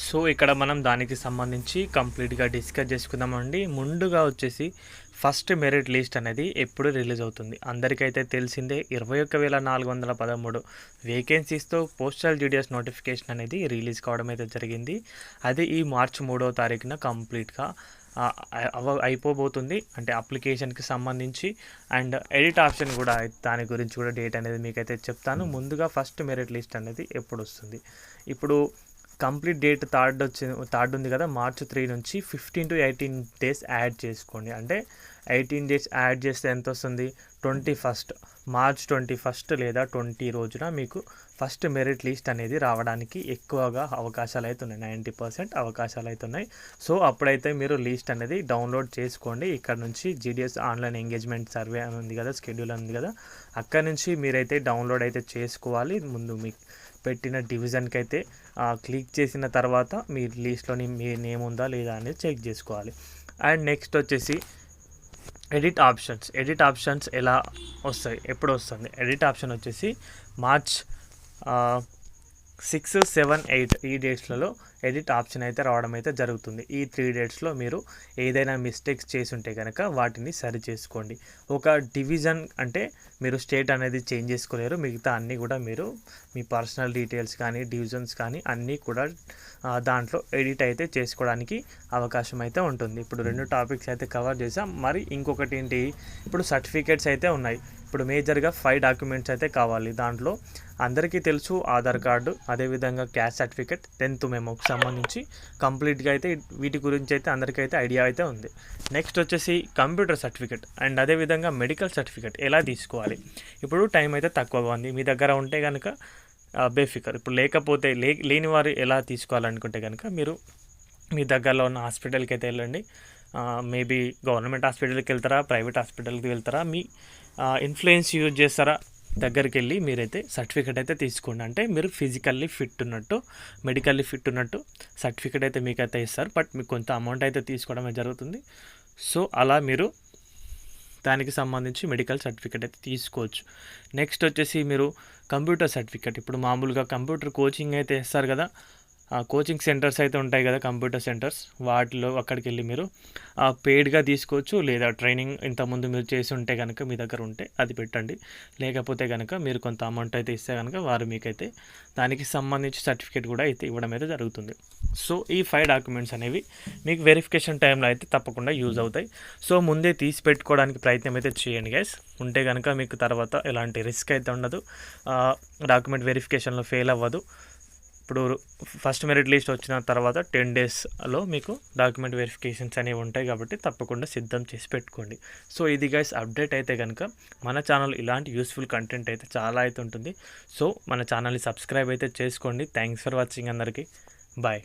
So ఇక్కడ మనం దానికి సంబంధించి కంప్లీట్గా డిస్కస్ చేసుకుందామండి. ముందుగా వచ్చేసి ఫస్ట్ మెరిట్ లిస్ట్ అనేది ఎప్పుడు రిలీజ్ అవుతుంది? అందరికైతే తెలిసిందే 21,413 వేకెన్సీస్తో పోస్టల్ జీడిఎస్ నోటిఫికేషన్ అనేది రిలీజ్ కావడం అయితే జరిగింది. అది ఈ మార్చి 3వ తారీఖున కంప్లీట్గా అయిపోబోతుంది. అంటే అప్లికేషన్కి సంబంధించి అండ్ ఎడిట్ ఆప్షన్ కూడా దాని గురించి కూడా డేట్ అనేది మీకైతే చెప్తాను. ముందుగా ఫస్ట్ మెరిట్ లిస్ట్ అనేది ఎప్పుడు వస్తుంది? ఇప్పుడు కంప్లీట్ డేట్ థర్డ్ ఉంది కదా, మార్చ్ 3 నుంచి 15 to 18 డేస్ యాడ్ చేసుకోండి. అంటే 18 డేస్ యాడ్ చేస్తే ఎంత వస్తుంది? మార్చ్ 21 లేదా 20 రోజున మీకు ఫస్ట్ మెరిట్ లిస్ట్ అనేది రావడానికి ఎక్కువగా అవకాశాలు అయితే ఉన్నాయి. 90% అవకాశాలు అయితే ఉన్నాయి. సో అప్పుడైతే మీరు లిస్ట్ అనేది డౌన్లోడ్ చేసుకోండి. ఇక్కడ నుంచి జీడిఎస్ ఆన్లైన్ ఎంగేజ్మెంట్ సర్వే అని ఉంది కదా, షెడ్యూల్ ఉంది కదా, అక్కడ నుంచి మీరైతే డౌన్లోడ్ అయితే చేసుకోవాలి. ముందు మీకు పెట్టిన డివిజన్కి అయితే క్లిక్ చేసిన తర్వాత మీ లిస్ట్లోని మీ నేమ్ ఉందా లేదా అనేది చెక్ చేసుకోవాలి. అండ్ నెక్స్ట్ వచ్చేసి ఎడిట్ ఆప్షన్స్ ఎలా వస్తాయి, ఎప్పుడు వస్తుంది? ఎడిట్ ఆప్షన్ వచ్చేసి మార్చ్ 6, 7, 8 ఈ డేట్స్లలో ఎడిట్ ఆప్షన్ అయితే రావడం అయితే జరుగుతుంది. ఈ 3 డేట్స్లో మీరు ఏదైనా మిస్టేక్స్ చేసి ఉంటే కనుక వాటిని సరి చేసుకోండి. ఒక డివిజన్ అంటే మీరు స్టేట్ అనేది చేంజ్ చేసుకోలేరు, మిగతా అన్నీ కూడా మీరు మీ పర్సనల్ డీటెయిల్స్ కానీ డివిజన్స్ కానీ అన్నీ కూడా దాంట్లో ఎడిట్ అయితే చేసుకోవడానికి అవకాశం అయితే ఉంటుంది. ఇప్పుడు 2 టాపిక్స్ అయితే కవర్ చేసాం. మరి ఇంకొకటి ఏంటి, ఇప్పుడు సర్టిఫికేట్స్ అయితే ఉన్నాయి. ఇప్పుడు మేజర్గా 5 డాక్యుమెంట్స్ అయితే కావాలి. దాంట్లో అందరికీ తెలుసు ఆధార్ కార్డు, అదేవిధంగా క్యాస్ట్ సర్టిఫికేట్, 10th మెమోకి సంబంధించి కంప్లీట్గా అయితే వీటి గురించి అయితే అందరికైతే ఐడియా అయితే ఉంది. నెక్స్ట్ వచ్చేసి కంప్యూటర్ సర్టిఫికేట్ అండ్ అదేవిధంగా మెడికల్ సర్టిఫికేట్ ఎలా తీసుకోవాలి? ఇప్పుడు టైం అయితే తక్కువగా ఉంది, మీ దగ్గర ఉంటే కనుక బేఫికర్. ఇప్పుడు లేకపోతే లేని వారు ఎలా తీసుకోవాలనుకుంటే కనుక మీరు మీ దగ్గరలో ఉన్న హాస్పిటల్కి అయితే వెళ్ళండి. మేబీ గవర్నమెంట్ హాస్పిటల్కి వెళ్తారా, ప్రైవేట్ హాస్పిటల్కి వెళ్తారా, మీ ఇన్ఫ్లుయెన్స్ యూజ్ చేస్తారా, దగ్గరికి వెళ్ళి మీరైతే సర్టిఫికేట్ అయితే తీసుకోండి. అంటే మీరు ఫిజికల్లీ ఫిట్ ఉన్నట్టు, మెడికల్లీ ఫిట్ ఉన్నట్టు సర్టిఫికేట్ అయితే మీకైతే ఇస్తారు. బట్ మీకు కొంత అమౌంట్ అయితే తీసుకోవడమే జరుగుతుంది. సో అలా మీరు దానికి సంబంధించి మెడికల్ సర్టిఫికేట్ అయితే తీసుకోవచ్చు. నెక్స్ట్ వచ్చేసి మీరు కంప్యూటర్ సర్టిఫికేట్, ఇప్పుడు మామూలుగా కంప్యూటర్ కోచింగ్ అయితే ఇస్తారు కదా, కోచింగ్ సెంటర్స్ అయితే ఉంటాయి కదా, కంప్యూటర్ సెంటర్స్, వాటిలో అక్కడికి వెళ్ళి మీరు పెయిడ్గా తీసుకోవచ్చు. లేదా ట్రైనింగ్ ఇంతకుముందు మీరు చేసి ఉంటే కనుక మీ దగ్గర ఉంటే అది పెట్టండి. లేకపోతే కనుక మీరు కొంత అమౌంట్ అయితే ఇస్తే కనుక వారు మీకైతే దానికి సంబంధించి సర్టిఫికేట్ కూడా అయితే ఇవ్వడం అయితే జరుగుతుంది. సో ఈ 5 డాక్యుమెంట్స్ అనేవి మీకు వెరిఫికేషన్ టైంలో అయితే తప్పకుండా యూజ్ అవుతాయి. సో ముందే తీసి పెట్టుకోవడానికి ప్రయత్నం అయితే చేయండి గైస్. ఉంటే కనుక మీకు తర్వాత ఎలాంటి రిస్క్ అయితే ఉండదు, డాక్యుమెంట్ వెరిఫికేషన్లో ఫెయిల్ అవ్వదు. ఇప్పుడు ఫస్ట్ మెరిట్ లిస్ట్ వచ్చిన తర్వాత 10 డేస్లో మీకు డాక్యుమెంట్ వెరిఫికేషన్స్ అనేవి ఉంటాయి కాబట్టి తప్పకుండా సిద్ధం చేసి పెట్టుకోండి. సో ఇది గైస్ అప్డేట్ అయితే కనుక మన ఛానల్ ఇలాంటి యూస్ఫుల్ కంటెంట్ అయితే చాలా అయితే ఉంటుంది. సో మన ఛానల్ని సబ్స్క్రైబ్ అయితే చేసుకోండి. థ్యాంక్స్ ఫర్ వాచింగ్ అందరికీ. బాయ్.